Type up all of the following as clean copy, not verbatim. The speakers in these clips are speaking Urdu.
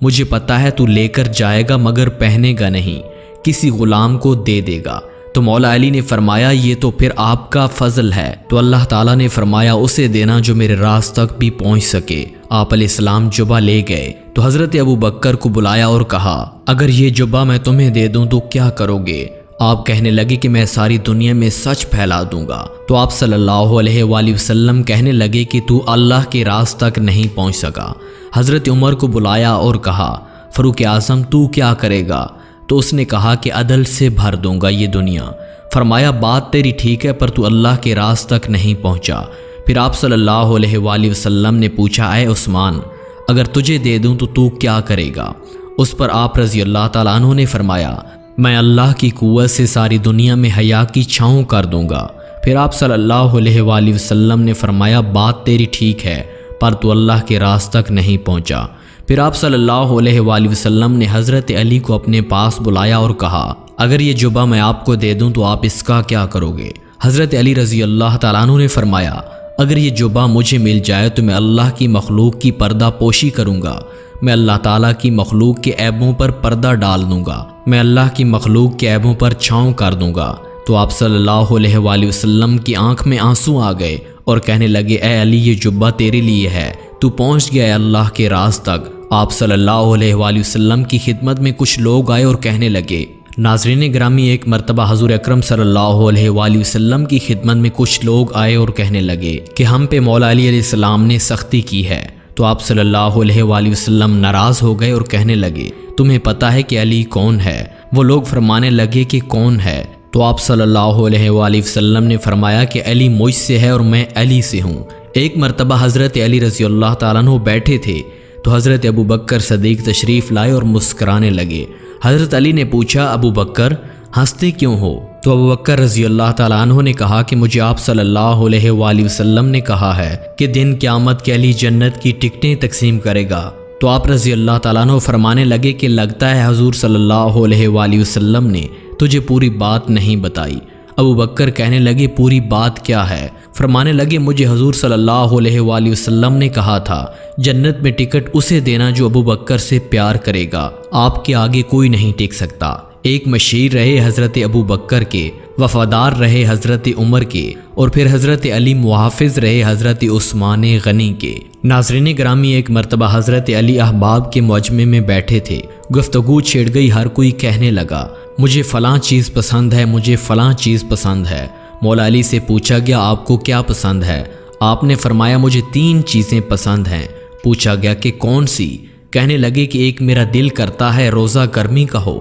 مجھے پتہ ہے تو لے کر جائے گا مگر پہنے گا نہیں، کسی غلام کو دے دے گا۔ تو مولا علی نے فرمایا یہ تو پھر آپ کا فضل ہے۔ تو اللہ تعالیٰ نے فرمایا اسے دینا جو میرے راز تک بھی پہنچ سکے۔ آپ علیہ السلام جبہ لے گئے تو حضرت ابو بکر کو بلایا اور کہا اگر یہ جبہ میں تمہیں دے دوں تو کیا کرو گے؟ آپ کہنے لگے کہ میں ساری دنیا میں سچ پھیلا دوں گا۔ تو آپ صلی اللہ علیہ وآلہ وسلم کہنے لگے کہ تو اللہ کے راز تک نہیں پہنچ سکا۔ حضرت عمر کو بلایا اور کہا فاروق اعظم تو کیا کرے گا؟ تو اس نے کہا کہ عدل سے بھر دوں گا یہ دنیا۔ فرمایا بات تیری ٹھیک ہے پر تو اللہ کے راز تک نہیں پہنچا۔ پھر آپ صلی اللہ علیہ وآلہ وسلم نے پوچھا اے عثمان اگر تجھے دے دوں تو کیا کرے گا؟ اس پر آپ رضی اللہ تعالیٰ عنہ نے فرمایا میں اللہ کی قوت سے ساری دنیا میں حیا کی چھاؤں کر دوں گا۔ پھر آپ صلی اللہ علیہ وآلہ وسلم نے فرمایا بات تیری ٹھیک ہے پر تو اللہ کے راز تک نہیں پہنچا۔ پھر آپ صلی اللہ علیہ وآلہ وسلم نے حضرت علی کو اپنے پاس بلایا اور کہا اگر یہ جبہ میں آپ کو دے دوں تو آپ اس کا کیا کرو گے؟ حضرت علی رضی اللہ تعالیٰ عنہ نے فرمایا اگر یہ جبہ مجھے مل جائے تو میں اللہ کی مخلوق کی پردہ پوشی کروں گا، میں اللہ تعالیٰ کی مخلوق کے عیبوں پر پردہ ڈال دوں گا، میں اللہ کی مخلوق کے عیبوں پر چھاؤں کر دوں گا۔ تو آپ صلی اللہ علیہ وآلہ وسلم کی آنکھ میں آنسو آ گئے اور کہنے لگے اے علی یہ جبہ تیرے لیے ہے، تو پہنچ گیا ہے اللہ کے راز تک۔ آپ صلی اللہ علیہ وآلہ وسلم کی خدمت میں کچھ لوگ آئے اور کہنے لگے ناظرین گرامی ایک مرتبہ حضور اکرم صلی اللہ علیہ وآلہ وسلم کی خدمت میں کچھ لوگ آئے اور کہنے لگے کہ ہم پہ مولا علی علیہ السلام نے سختی کی ہے۔ تو آپ صلی اللہ علیہ وآلہ وسلم ناراض ہو گئے اور کہنے لگے تمہیں پتہ ہے کہ علی کون ہے؟ وہ لوگ فرمانے لگے کہ کون ہے؟ تو آپ صلی اللہ علیہ وآلہ وسلم نے فرمایا کہ علی مجھ سے ہے اور میں علی سے ہوں۔ ایک مرتبہ حضرت علی رضی اللہ تعالیٰ عنہ بیٹھے تھے تو حضرت ابو بکر صدیق تشریف لائے اور مسکرانے لگے۔ حضرت علی نے پوچھا ابو بکر ہنستے کیوں ہو؟ تو ابو بکر رضی اللہ تعالیٰ عنہ نے کہا کہ مجھے آپ صلی اللہ علیہ وآلہ وسلم نے کہا ہے کہ دن قیامت کے علی جنت کی ٹکٹیں تقسیم کرے گا۔ تو آپ رضی اللہ تعالیٰ عنہ فرمانے لگے کہ لگتا ہے حضور صلی اللہ علیہ وآلہ وسلم نے تجھے پوری بات نہیں بتائی۔ ابو بکر کہنے لگے پوری بات کیا ہے؟ فرمانے لگے مجھے حضور صلی اللہ علیہ وآلہ وسلم نے کہا تھا جنت میں ٹکٹ اسے دینا جو ابو بکر سے پیار کرے گا، آپ کے آگے کوئی نہیں ٹک سکتا۔ ایک مشیر رہے حضرت ابو بکر کے، وفادار رہے حضرت عمر کے، اور پھر حضرت علی محافظ رہے حضرت عثمان غنی کے۔ ناظرین گرامی ایک مرتبہ حضرت علی احباب کے مجمع میں بیٹھے تھے، گفتگو چھڑ گئی، ہر کوئی کہنے لگا مجھے فلاں چیز پسند ہے، مجھے فلاں چیز پسند ہے۔ مولا علی سے پوچھا گیا آپ کو کیا پسند ہے؟ آپ نے فرمایا مجھے 3 چیزیں پسند ہیں۔ پوچھا گیا کہ کون سی؟ کہنے لگے کہ ایک میرا دل کرتا ہے روزہ گرمی کا ہو،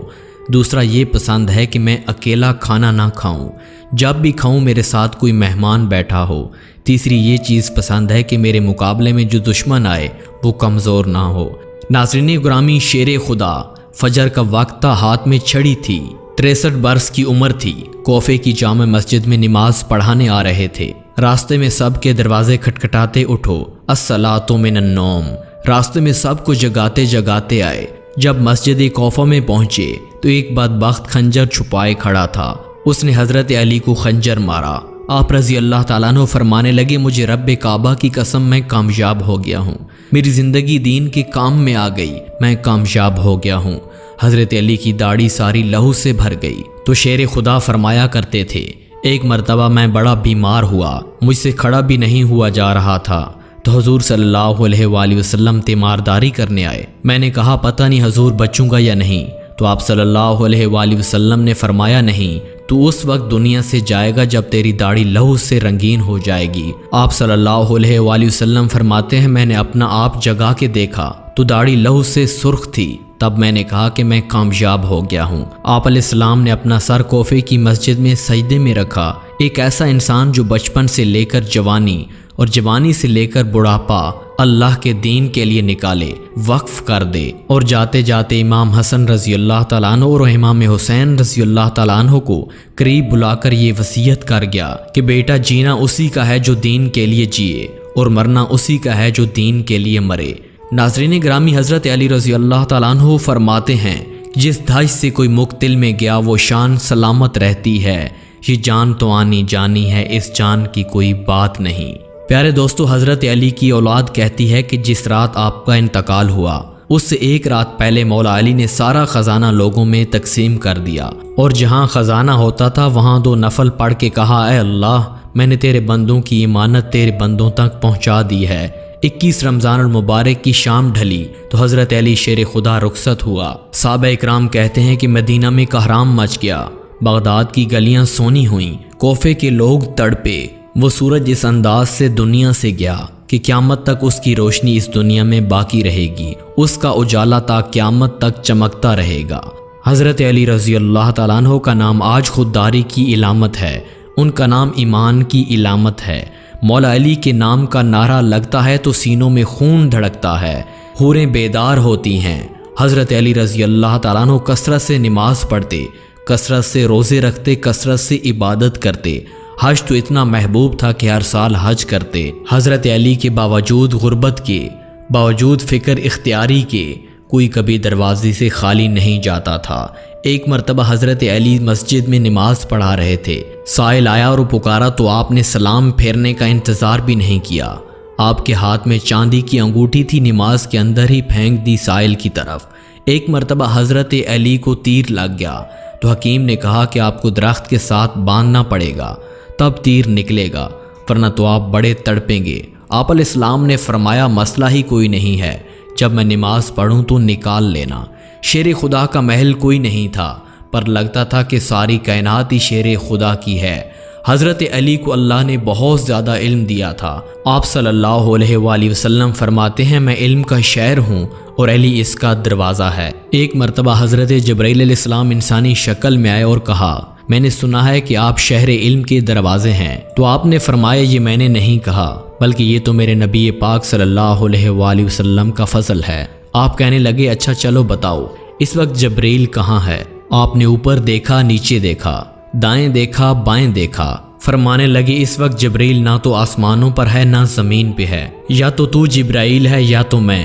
دوسرا یہ پسند ہے کہ میں اکیلا کھانا نہ کھاؤں، جب بھی کھاؤں میرے ساتھ کوئی مہمان بیٹھا ہو، تیسری یہ چیز پسند ہے کہ میرے مقابلے میں جو دشمن آئے وہ کمزور نہ ہو۔ ناظرین گرامی شیر خدا، فجر کا وقت تھا، ہاتھ میں چھڑی تھی، 63 برس کی عمر تھی، کوفے کی جامع مسجد میں نماز پڑھانے آ رہے تھے۔ راستے میں سب کے دروازے کھٹکھٹاتے اٹھو الصلاۃ من النوم، راستے میں سب کو جگاتے جگاتے آئے۔ جب مسجد کوفہ میں پہنچے تو ایک بدبخت خنجر چھپائے کھڑا تھا، اس نے حضرت علی کو خنجر مارا۔ آپ رضی اللہ تعالیٰ عنہ فرمانے لگے مجھے رب کعبہ کی قسم میں کامیاب ہو گیا ہوں، میری زندگی دین کے کام میں آ گئی، میں کامیاب ہو گیا ہوں۔ حضرت علی کی داڑھی ساری لہو سے بھر گئی تو شیر خدا فرمایا کرتے تھے ایک مرتبہ میں بڑا بیمار ہوا، مجھ سے کھڑا بھی نہیں ہوا جا رہا تھا، تو حضور صلی اللہ علیہ وآلہ وسلم تیمارداری کرنے آئے۔ میں نے کہا پتہ نہیں حضور بچوں گا یا نہیں، تو آپ صلی اللہ علیہ وآلہ وسلم نے فرمایا نہیں، تو اس وقت دنیا سے جائے گا جب تیری داڑھی لہو سے رنگین ہو جائے گی۔ آپ صلی اللہ علیہ وآلہ وسلم فرماتے ہیں میں نے اپنا آپ جگا کے دیکھا تو داڑھی لہو سے سرخ تھی، تب میں نے کہا کہ میں کامیاب ہو گیا ہوں۔ آپ علیہ السلام نے اپنا سر کوفے کی مسجد میں سجدے میں رکھا۔ ایک ایسا انسان جو بچپن سے لے کر جوانی اور جوانی سے لے کر بڑھاپا اللہ کے دین کے لیے نکالے، وقف کر دے، اور جاتے جاتے امام حسن رضی اللہ تعالیٰ عنہ اور امام حسین رضی اللہ تعالیٰ عنہ کو قریب بلا کر یہ وصیت کر گیا کہ بیٹا جینا اسی کا ہے جو دین کے لیے جیے، اور مرنا اسی کا ہے جو دین کے لیے مرے۔ ناظرین گرامی حضرت علی رضی اللہ تعالیٰ عنہ فرماتے ہیں جس دھاج سے کوئی مقتل میں گیا وہ شان سلامت رہتی ہے، یہ جان تو آنی جانی ہے، اس جان کی کوئی بات نہیں۔ پیارے دوستو، حضرت علی کی اولاد کہتی ہے کہ جس رات آپ کا انتقال ہوا اس سے ایک رات پہلے مولا علی نے سارا خزانہ لوگوں میں تقسیم کر دیا، اور جہاں خزانہ ہوتا تھا وہاں 2 نفل پڑھ کے کہا، اے اللہ، میں نے تیرے بندوں کی امانت تیرے بندوں تک پہنچا دی ہے۔ 21 رمضان المبارک کی شام ڈھلی تو حضرت علی شیر خدا رخصت ہوا۔ صحابہ اکرام کہتے ہیں کہ مدینہ میں کہرام مچ گیا، بغداد کی گلیاں سونی ہوئیں، کوفے کے لوگ تڑپے۔ وہ سورج اس انداز سے دنیا سے گیا کہ قیامت تک اس کی روشنی اس دنیا میں باقی رہے گی، اس کا اجالا تا قیامت تک چمکتا رہے گا۔ حضرت علی رضی اللہ تعالیٰ عنہ کا نام آج خودداری کی علامت ہے، ان کا نام ایمان کی علامت ہے۔ مولا علی کے نام کا نعرہ لگتا ہے تو سینوں میں خون دھڑکتا ہے، حوریں بیدار ہوتی ہیں۔ حضرت علی رضی اللہ تعالیٰ عنہ کثرت سے نماز پڑھتے، کثرت سے روزے رکھتے، کثرت سے عبادت کرتے۔ حج تو اتنا محبوب تھا کہ ہر سال حج کرتے۔ حضرت علی کے باوجود غربت کے، باوجود فکر اختیاری کے، کوئی کبھی دروازے سے خالی نہیں جاتا تھا۔ ایک مرتبہ حضرت علی مسجد میں نماز پڑھا رہے تھے، سائل آیا اور پکارا تو آپ نے سلام پھیرنے کا انتظار بھی نہیں کیا، آپ کے ہاتھ میں چاندی کی انگوٹھی تھی، نماز کے اندر ہی پھینک دی سائل کی طرف۔ ایک مرتبہ حضرت علی کو تیر لگ گیا تو حکیم نے کہا کہ آپ کو درخت کے ساتھ باندھنا پڑے گا، تب تیر نکلے گا، ورنہ تو آپ بڑے تڑپیں گے۔ آپ علیہ السلام نے فرمایا، مسئلہ ہی کوئی نہیں ہے، جب میں نماز پڑھوں تو نکال لینا۔ شیر خدا کا محل کوئی نہیں تھا، پر لگتا تھا کہ ساری کائنات ہی شیر خدا کی ہے۔ حضرت علی کو اللہ نے بہت زیادہ علم دیا تھا۔ آپ صلی اللہ علیہ وآلہ وسلم فرماتے ہیں، میں علم کا شہر ہوں اور علی اس کا دروازہ ہے۔ ایک مرتبہ حضرت جبرائیل علیہ السلام انسانی شکل میں آئے اور کہا، میں نے سنا ہے کہ آپ شہر علم کے دروازے ہیں۔ تو آپ نے فرمایا، یہ میں نے نہیں کہا، بلکہ یہ تو میرے نبی پاک صلی اللہ علیہ وآلہ وسلم کا فضل ہے۔ آپ کہنے لگے، اچھا چلو بتاؤ اس وقت جبرائیل کہاں ہے؟ آپ نے اوپر دیکھا، نیچے دیکھا، دائیں دیکھا، بائیں دیکھا۔ فرمانے لگے، اس وقت جبرائیل نہ تو آسمانوں پر ہے نہ زمین پہ ہے، یا تو جبرائیل ہے یا تو میں۔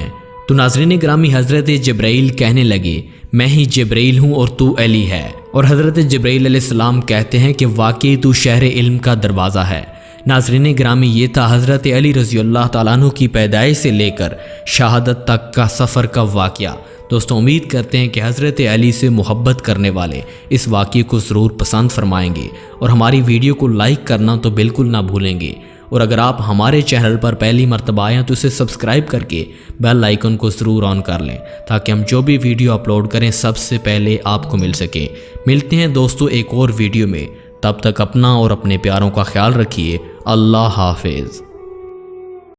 تو ناظرین گرامی، حضرت جبرائیل کہنے لگے، میں ہی جبرائیل ہوں اور تو علی ہے۔ اور حضرت جبرائیل علیہ السلام کہتے ہیں کہ واقعی تو شہر علم کا دروازہ ہے۔ ناظرین گرامی، یہ تھا حضرت علی رضی اللہ تعالیٰ عنہ کی پیدائش سے لے کر شہادت تک کا سفر کا واقعہ۔ دوستوں، امید کرتے ہیں کہ حضرت علی سے محبت کرنے والے اس واقعے کو ضرور پسند فرمائیں گے، اور ہماری ویڈیو کو لائک کرنا تو بالکل نہ بھولیں گے۔ اور اگر آپ ہمارے چینل پر پہلی مرتبہ آئیں تو اسے سبسکرائب کر کے بیل آئیکن کو ضرور آن کر لیں، تاکہ ہم جو بھی ویڈیو اپلوڈ کریں سب سے پہلے آپ کو مل سکے۔ ملتے ہیں دوستوں ایک اور ویڈیو میں، تب تک اپنا اور اپنے پیاروں کا خیال رکھیے۔ اللہ حافظ۔